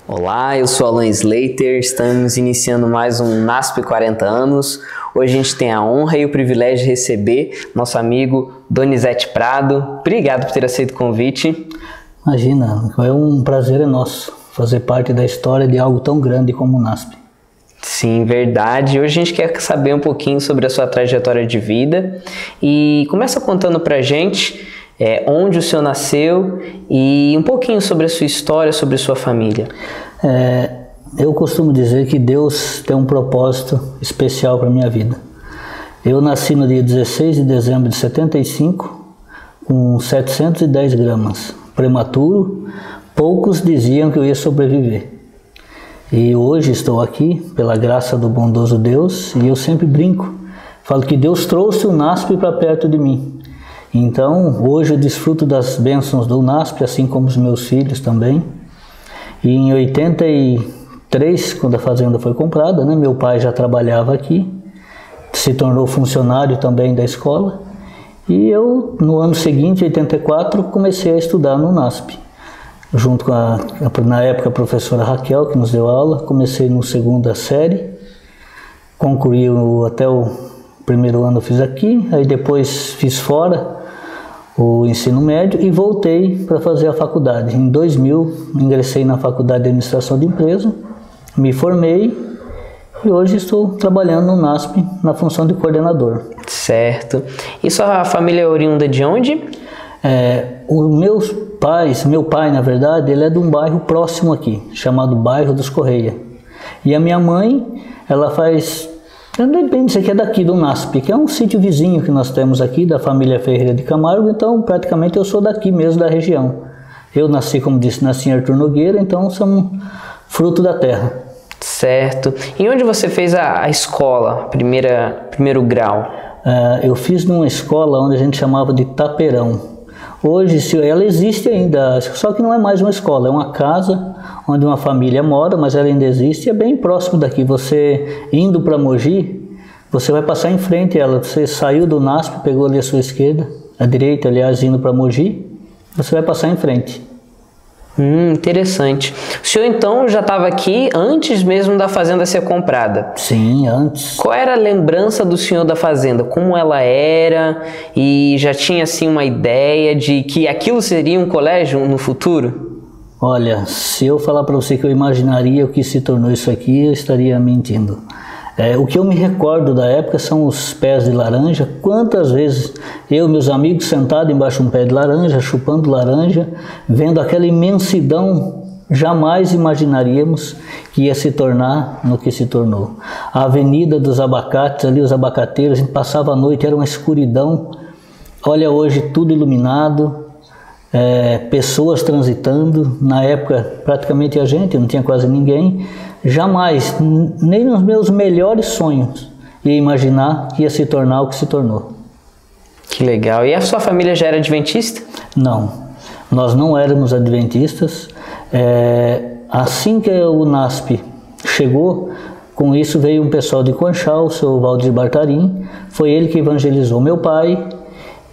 Olá, eu sou Alan Slater, estamos iniciando mais um NASP 40 anos. Hoje a gente tem a honra e o privilégio de receber nosso amigo Donizete Prado. Obrigado por ter aceito o convite. Imagina, é um prazer nosso fazer parte da história de algo tão grande como o NASP. Sim, verdade. Hoje a gente quer saber um pouquinho sobre a sua trajetória de vida e começa contando pra gente onde o senhor nasceu e um pouquinho sobre a sua história, sobre a sua família. Eu costumo dizer que Deus tem um propósito especial para a minha vida. Eu nasci no dia 16 de dezembro de 75, com 710 gramas, prematuro. Poucos diziam que eu ia sobreviver. E hoje estou aqui, pela graça do bondoso Deus, e eu sempre brinco. Falo que Deus trouxe o NASP para perto de mim. Então, hoje eu desfruto das bênçãos do NASP, assim como os meus filhos também. E em 83, quando a fazenda foi comprada, meu pai já trabalhava aqui, se tornou funcionário também da escola. E eu, no ano seguinte, 84, comecei a estudar no NASP. Junto com na época, a professora Raquel, que nos deu aula. Comecei no segunda série, concluí até o primeiro ano, eu fiz aqui, aí depois fiz fora o ensino médio e voltei para fazer a faculdade. Em 2000, ingressei na faculdade de administração de empresa, me formei e hoje estou trabalhando no NASP na função de coordenador. Certo. E sua família é oriunda de onde? Meu pai, na verdade, ele é de um bairro próximo aqui, chamado Bairro dos Correia. E a minha mãe, ela faz... Isso aqui é daqui do NASP, que é um sítio vizinho que nós temos aqui, da família Ferreira de Camargo, então praticamente eu sou daqui mesmo, da região. Eu nasci, como disse, nasci em Arthur Nogueira, então somos fruto da terra. Certo. E onde você fez a escola, primeiro grau? Eu fiz numa escola onde a gente chamava de Taperão. Hoje ela existe ainda, só que não é mais uma escola, é uma casa onde uma família mora, mas ela ainda existe e é bem próximo daqui. Você indo para Mogi, você vai passar em frente a ela. Você saiu do NASP, pegou ali a sua esquerda, a direita, aliás, indo para Mogi, você vai passar em frente. Interessante. O senhor então já estava aqui antes mesmo da fazenda ser comprada? Sim, antes. Qual era a lembrança do senhor da fazenda? Como ela era? E já tinha assim uma ideia de que aquilo seria um colégio no futuro? Olha, se eu falar para você que eu imaginaria o que se tornou isso aqui, eu estaria mentindo. O que eu me recordo da época são os pés de laranja. Quantas vezes eu e meus amigos sentados embaixo de um pé de laranja, chupando laranja, vendo aquela imensidão, jamais imaginaríamos que ia se tornar no que se tornou. A avenida dos abacates, ali os abacateiros, a gente passava a noite, era uma escuridão. Olha, hoje tudo iluminado, pessoas transitando. Na época praticamente a gente, não tinha quase ninguém. Jamais, nem nos meus melhores sonhos, ia imaginar que ia se tornar o que se tornou. Que legal. E a sua família já era adventista? Não, nós não éramos adventistas. Assim que o NASP chegou, com isso veio um pessoal de Conchal, o seu Valdir Bartarim. Foi ele que evangelizou meu pai,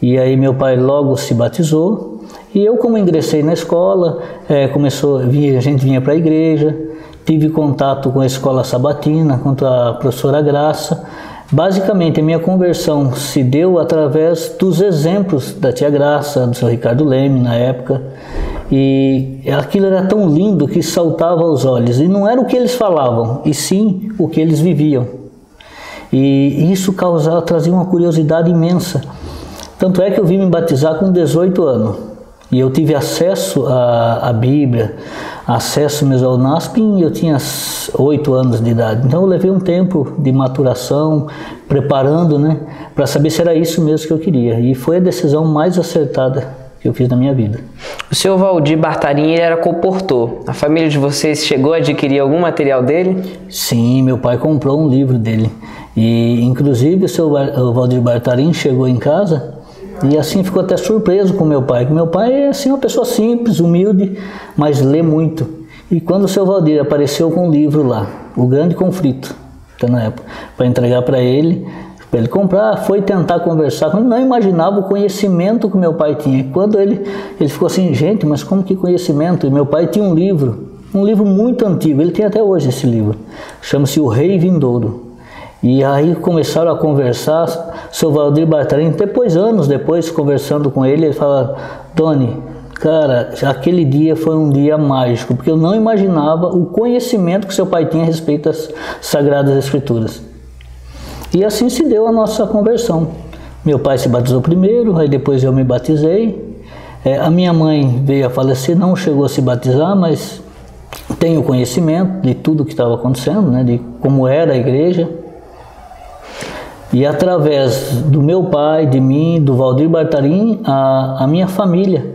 e aí meu pai logo se batizou. E eu, como ingressei na escola, a gente vinha para a igreja. Tive contato com a escola sabatina, com a professora Graça. Basicamente, a minha conversão se deu através dos exemplos da tia Graça, do seu Ricardo Leme, na época. E aquilo era tão lindo que saltava aos olhos. E não era o que eles falavam, e sim o que eles viviam. E isso trazia uma curiosidade imensa. Tanto é que eu vim me batizar com 18 anos. E eu tive acesso à Bíblia, acesso mesmo ao NASP, e eu tinha 8 anos de idade. Então eu levei um tempo de maturação, preparando, para saber se era isso mesmo que eu queria. E foi a decisão mais acertada que eu fiz na minha vida. O senhor Valdir Bartarim era comportor. A família de vocês chegou a adquirir algum material dele? Sim, meu pai comprou um livro dele. E inclusive o Valdir Bartarim chegou em casa e assim ficou até surpreso com meu pai. Meu pai é assim uma pessoa simples, humilde, mas lê muito. E quando o seu Valdir apareceu com um livro lá, O Grande Conflito, na época, para entregar para ele comprar, foi tentar conversar, quando não imaginava o conhecimento que meu pai tinha. Quando ele ficou assim, gente, mas como que conhecimento? E meu pai tinha um livro um livro muito antigo, ele tem até hoje esse livro, chama-se O Rei Vindouro. E aí começaram a conversar, seu Valdir Bartarini, anos depois, conversando com ele, ele fala: Doni, cara, aquele dia foi um dia mágico, porque eu não imaginava o conhecimento que seu pai tinha a respeito das Sagradas Escrituras. E assim se deu a nossa conversão. Meu pai se batizou primeiro, aí depois eu me batizei. A minha mãe veio a falecer, não chegou a se batizar, mas tenho conhecimento de tudo que estava acontecendo, né, de como era a igreja. E através do meu pai, de mim, do Valdir Bartarini, a minha família,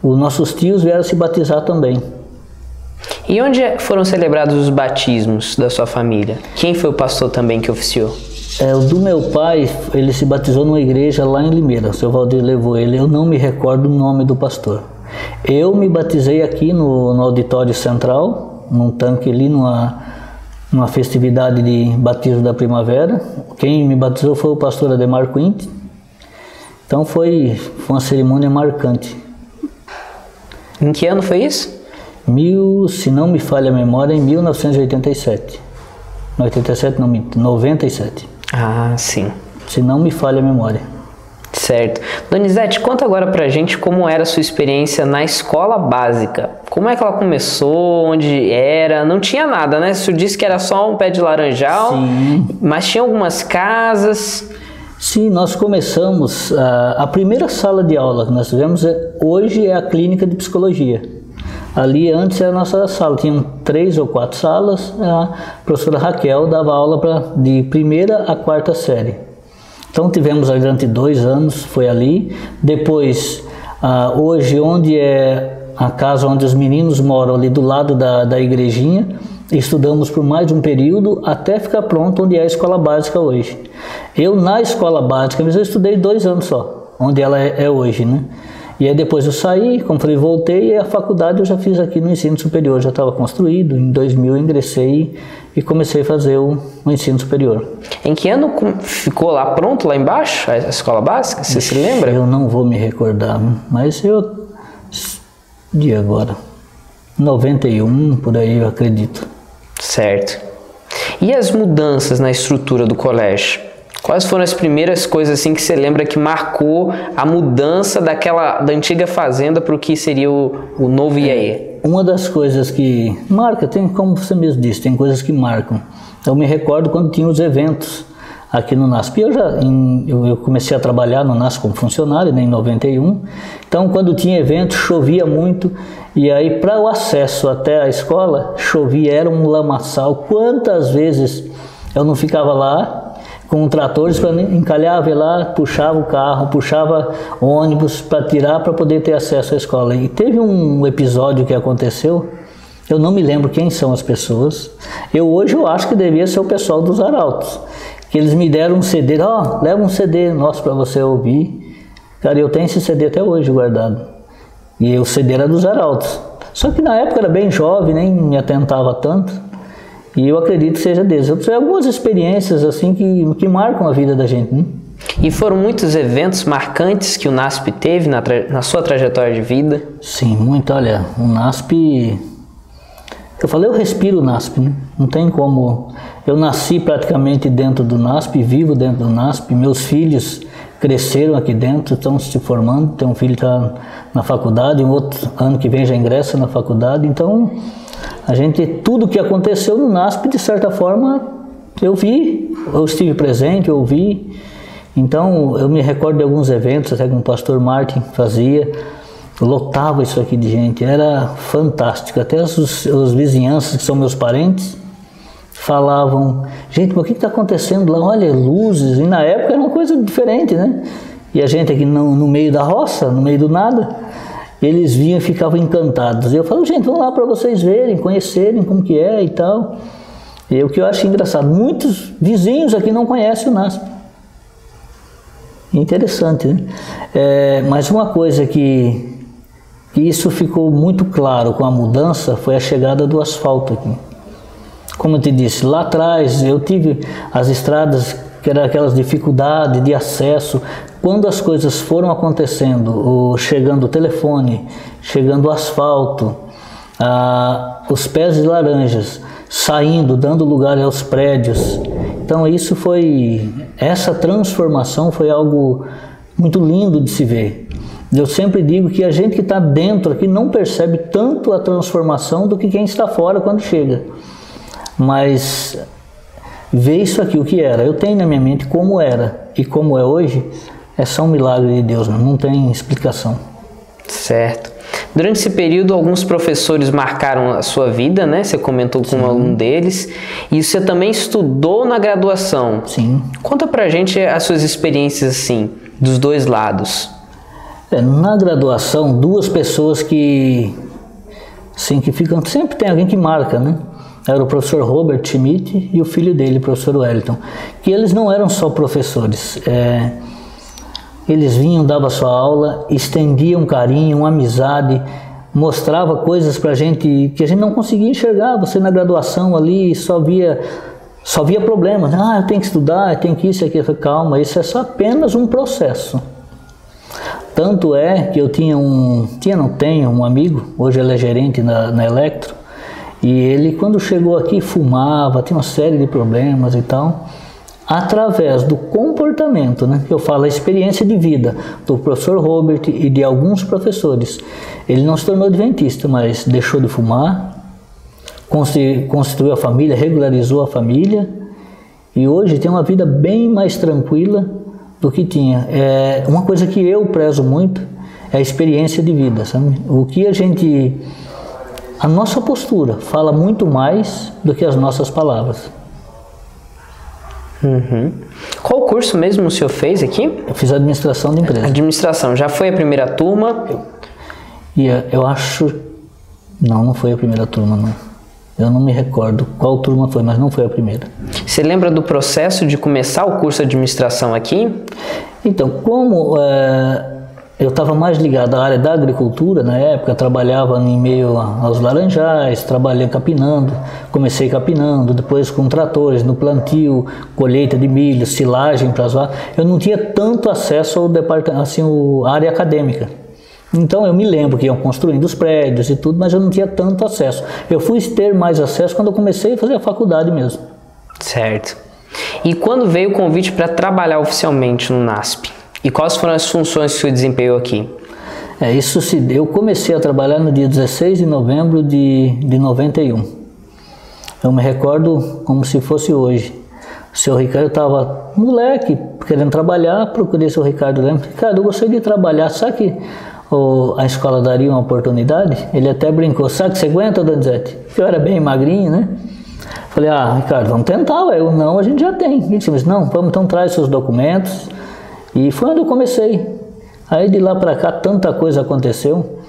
os nossos tios vieram se batizar também. E onde foram celebrados os batismos da sua família? Quem foi o pastor também que oficiou? O do meu pai, ele se batizou numa igreja lá em Limeira, o seu Valdir levou ele, eu não me recordo o nome do pastor. Eu me batizei aqui no auditório central, num tanque ali, numa festividade de batismo da primavera. Quem me batizou foi o pastor Ademar Quint. Então foi uma cerimônia marcante. Em que ano foi isso? Se não me falha a memória, em 1987. 87 não, 97. Ah, sim. Se não me falha a memória. Certo. Donizete, conta agora pra gente como era a sua experiência na escola básica. Como é que ela começou, onde era? Não tinha nada, né? Você disse que era só um pé de laranjal, sim, mas tinha algumas casas. Sim, nós começamos, a primeira sala de aula que nós tivemos, hoje é a clínica de psicologia. Ali antes era a nossa sala, tinham 3 ou 4 salas, a professora Raquel dava aula de primeira a 4ª série. Então tivemos durante 2 anos, foi ali. Depois, hoje onde é a casa onde os meninos moram, ali do lado da igrejinha, estudamos por mais um período até ficar pronto onde é a escola básica hoje. Eu na escola básica, mas eu estudei 2 anos só, onde ela é hoje, né? E aí depois eu saí, como falei, voltei, e a faculdade eu já fiz aqui no ensino superior, já estava construído. Em 2000 eu ingressei e comecei a fazer o ensino superior. Em que ano ficou lá pronto, lá embaixo, a escola básica? Você se lembra? Eu não vou me recordar, mas de agora, 91, por aí eu acredito. Certo. E as mudanças na estrutura do colégio? Quais foram as primeiras coisas assim que você lembra que marcou a mudança da antiga fazenda para o que seria o novo IAE? Uma das coisas que marca, como você mesmo disse, tem coisas que marcam. Eu me recordo quando tinha os eventos aqui no NASP. Eu comecei a trabalhar no NASP como funcionário, né, em 91. Então, quando tinha evento, chovia muito. E aí, para o acesso até a escola, chovia, era um lamaçal. Quantas vezes eu não ficava lá com tratores para encalhava lá, puxava o carro, puxava ônibus para tirar, para poder ter acesso à escola. E teve um episódio que aconteceu, eu não me lembro quem são as pessoas. Hoje eu acho que devia ser o pessoal dos Arautos, que eles me deram um CD, leva um CD nosso para você ouvir. Cara, eu tenho esse CD até hoje guardado. E o CD era dos Arautos. Só que na época era bem jovem, nem me atentava tanto. E eu acredito que seja deles. Eu tive algumas experiências assim que marcam a vida da gente, né? E foram muitos eventos marcantes que o NASP teve na sua trajetória de vida? Sim, muito. Olha, o NASP... Eu falei, eu respiro o NASP, né? Não tem como... Eu nasci praticamente dentro do NASP, vivo dentro do NASP. Meus filhos cresceram aqui dentro, estão se formando. Tem um filho que está na faculdade, um outro ano que vem já ingressa na faculdade. Então... tudo que aconteceu no NASP, de certa forma, eu vi, eu estive presente, eu vi. Então, eu me recordo de alguns eventos, até que o pastor Martin fazia, lotava isso aqui de gente, era fantástico. Até as vizinhanças, que são meus parentes, falavam, gente, mas o que está acontecendo lá? Olha, luzes, e na época era uma coisa diferente, né? E a gente aqui no meio da roça, no meio do nada, eles vinham e ficavam encantados. Eu falo, gente, vamos lá para vocês verem, conhecerem como que é e tal. E o que eu acho engraçado, muitos vizinhos aqui não conhecem o NASP. Interessante, né? Mas uma coisa que isso ficou muito claro com a mudança foi a chegada do asfalto aqui. Como eu te disse, lá atrás eu tive as estradas que eram aquelas dificuldades de acesso. Quando as coisas foram acontecendo, chegando o telefone, chegando o asfalto, os pés de laranjas saindo, dando lugar aos prédios. Então essa transformação foi algo muito lindo de se ver. Eu sempre digo que a gente que está dentro aqui não percebe tanto a transformação do que quem está fora quando chega. Mas ver isso aqui, o que era, eu tenho na minha mente como era e como é hoje, é só um milagre de Deus, não tem explicação. Certo. Durante esse período, alguns professores marcaram a sua vida, né? Você comentou com um deles. E você também estudou na graduação. Sim. Conta pra gente as suas experiências, assim, dos dois lados. Na graduação, duas pessoas que ficam... Sempre tem alguém que marca, né? Era o professor Robert Schmidt e o filho dele, o professor Wellington. Que eles não eram só professores. Eles vinham, davam sua aula, estendiam um carinho, uma amizade, mostrava coisas pra gente que a gente não conseguia enxergar. Você na graduação ali só via problemas. Eu tenho que estudar, eu tenho que isso e aquilo. Calma, isso é só apenas um processo. Tanto é que eu tenho um amigo, hoje ele é gerente na Electro, e ele quando chegou aqui fumava, tinha uma série de problemas e tal. Através do comportamento, né, que eu falo, a experiência de vida do professor Robert e de alguns professores, ele não se tornou adventista, mas deixou de fumar, constituiu a família, regularizou a família e hoje tem uma vida bem mais tranquila do que tinha. Uma coisa que eu prezo muito é a experiência de vida, sabe? A nossa postura fala muito mais do que as nossas palavras. Uhum. Qual curso mesmo o senhor fez aqui? Eu fiz administração de empresa. Administração, já foi a primeira turma? Eu acho... Não foi a primeira turma, não. Eu não me recordo qual turma foi, mas não foi a primeira. Você lembra do processo de começar o curso de administração aqui? Então, como eu estava mais ligado à área da agricultura na época, trabalhava em meio aos laranjais, trabalhei capinando, comecei capinando, depois com tratores, no plantio, colheita de milho, silagem para as vacas. Eu não tinha tanto acesso ao departamento, assim, à área acadêmica. Então eu me lembro que iam construindo os prédios e tudo, mas eu não tinha tanto acesso. Eu fui ter mais acesso quando eu comecei a fazer a faculdade mesmo. Certo. E quando veio o convite para trabalhar oficialmente no NASP? E quais foram as funções que você desempenhou aqui? Eu comecei a trabalhar no dia 16 de novembro de 91. Eu me recordo como se fosse hoje. O seu Ricardo estava moleque, querendo trabalhar, procurei o seu Ricardo. Ricardo, eu gostaria de trabalhar, sabe que a escola daria uma oportunidade? Ele até brincou, sabe que você aguenta, Donizete? Eu era bem magrinho, né? Falei, Ricardo, vamos tentar, não, a gente já tem. Ele disse, não, vamos então, traz seus documentos. E foi onde eu comecei. Aí de lá para cá tanta coisa aconteceu.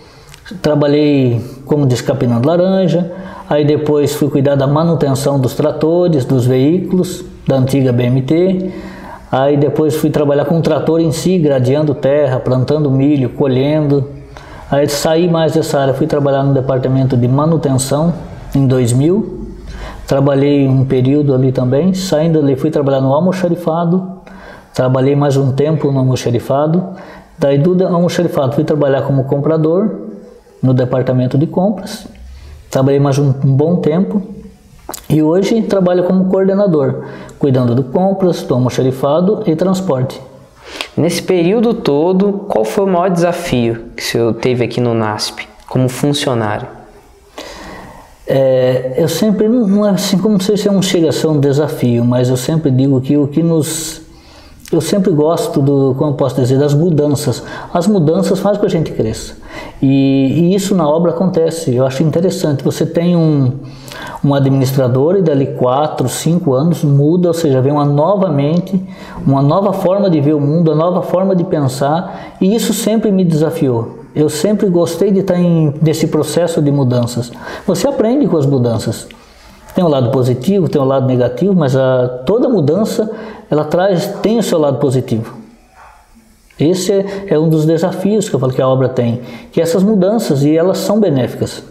Trabalhei como descapinando laranja, aí depois fui cuidar da manutenção dos tratores, dos veículos, da antiga BMT. Aí depois fui trabalhar com o trator em si, gradeando terra, plantando milho, colhendo. Aí saí mais dessa área, fui trabalhar no departamento de manutenção em 2000. Trabalhei um período ali também, saindo ali fui trabalhar no almoxarifado. Trabalhei mais um tempo no almoxarifado, daí do almoxarifado fui trabalhar como comprador no departamento de compras, trabalhei mais um bom tempo e hoje trabalho como coordenador, cuidando de compras, do almoxarifado e transporte. Nesse período todo, qual foi o maior desafio que o senhor teve aqui no NASP, como funcionário? Eu sempre, não é assim, como se não chega a ser um desafio, mas eu sempre digo que eu sempre gosto como eu posso dizer, das mudanças. As mudanças fazem com que a gente cresça. E isso na obra acontece. Eu acho interessante. Você tem um administrador e dali 4, 5 anos muda, ou seja, vem uma nova mente, uma nova forma de ver o mundo, uma nova forma de pensar. E isso sempre me desafiou. Eu sempre gostei de estar nesse processo de mudanças. Você aprende com as mudanças. Tem um lado positivo, tem um lado negativo, mas toda mudança tem o seu lado positivo. Esse é um dos desafios que eu falo que a obra tem, que essas mudanças, e elas são benéficas.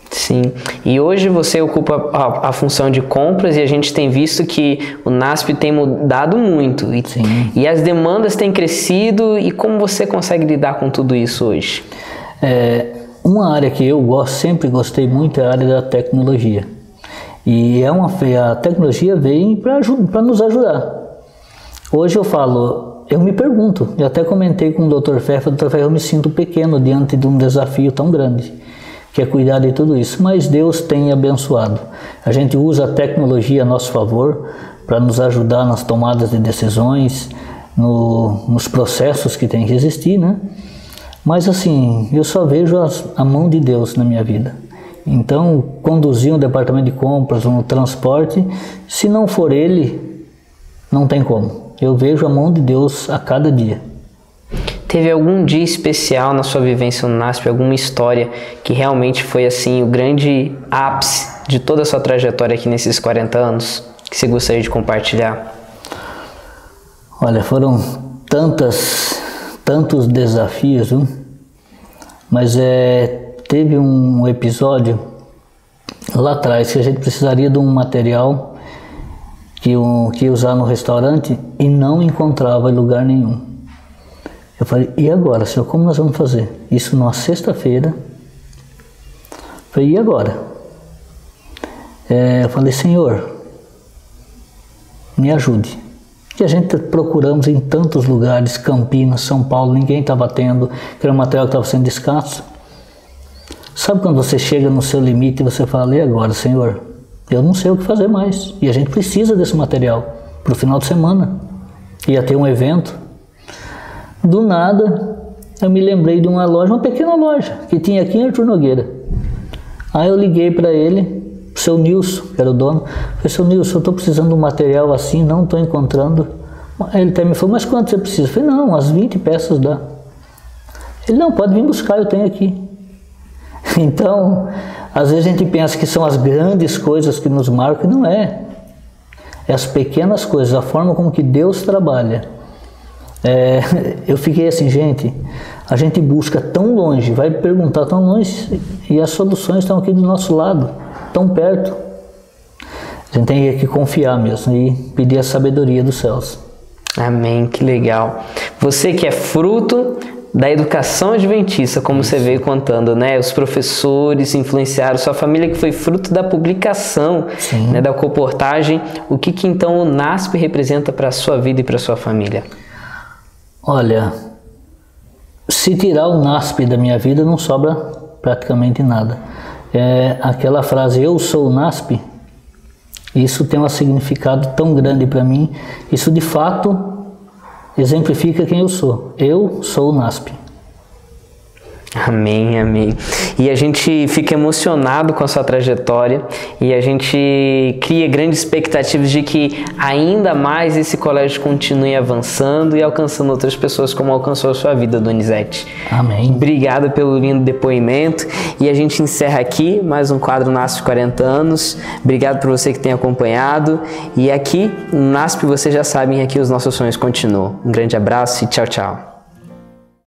Sim, e hoje você ocupa a função de compras e a gente tem visto que o NASP tem mudado muito e as demandas têm crescido. E como você consegue lidar com tudo isso hoje? uma área que eu sempre gostei muito é a área da tecnologia. E a tecnologia vem para nos ajudar. Hoje eu me pergunto, eu até comentei com o Dr. Pfeffer, eu me sinto pequeno diante de um desafio tão grande, que é cuidar de tudo isso, mas Deus tem abençoado. A gente usa a tecnologia a nosso favor para nos ajudar nas tomadas de decisões, nos processos que tem que existir, né? Mas assim, eu só vejo a mão de Deus na minha vida. Então, conduzir um departamento de compras, um transporte, se não for Ele, não tem como. Eu vejo a mão de Deus a cada dia. Teve algum dia especial na sua vivência no NASP, alguma história que realmente foi assim o grande ápice de toda a sua trajetória aqui nesses 40 anos, que você gostaria de compartilhar? Olha, foram tantos desafios, viu? Mas teve um episódio lá atrás que a gente precisaria de um material que ia usar no restaurante e não encontrava em lugar nenhum. Eu falei, e agora, Senhor, como nós vamos fazer? Isso numa sexta-feira. Eu falei, e agora? Eu falei, Senhor, me ajude. E a gente procuramos em tantos lugares, Campinas, São Paulo, ninguém estava tendo, que era um material que estava sendo escasso. Sabe quando você chega no seu limite e você fala, e agora, Senhor? Eu não sei o que fazer mais. E a gente precisa desse material para o final de semana. Ia ter um evento. Do nada, eu me lembrei de uma loja, uma pequena loja, que tinha aqui em Arthur Nogueira. Aí eu liguei para ele, o seu Nilson, que era o dono. Falei, seu Nilson, eu estou precisando de um material assim, não estou encontrando. Aí ele até me falou, mas quanto você precisa? Eu falei, não, umas 20 peças dá. Ele, não, pode vir buscar, eu tenho aqui. Então, às vezes a gente pensa que são as grandes coisas que nos marcam, e não é. É as pequenas coisas, a forma como que Deus trabalha. Eu fiquei assim, gente, a gente busca tão longe, vai perguntar tão longe, e as soluções estão aqui do nosso lado, tão perto. A gente tem que confiar mesmo e pedir a sabedoria dos céus. Amém, que legal. Você que é fruto da educação adventista, como você veio contando, né? Os professores influenciaram sua família, que foi fruto da publicação, né, da colportagem. O que então o NASP representa para a sua vida e para a sua família? Olha, se tirar o NASP da minha vida, não sobra praticamente nada. Aquela frase, eu sou o NASP, isso tem um significado tão grande para mim. Isso de fato exemplifica quem eu sou. Eu sou o NASP. Amém, amém. E a gente fica emocionado com a sua trajetória e a gente cria grandes expectativas de que ainda mais esse colégio continue avançando e alcançando outras pessoas como alcançou a sua vida, Donizete. Amém. Obrigado pelo lindo depoimento e a gente encerra aqui mais um quadro NASP 40 anos. Obrigado por você que tem acompanhado e aqui no NASP, vocês já sabem, aqui os nossos sonhos continuam. Um grande abraço e tchau, tchau.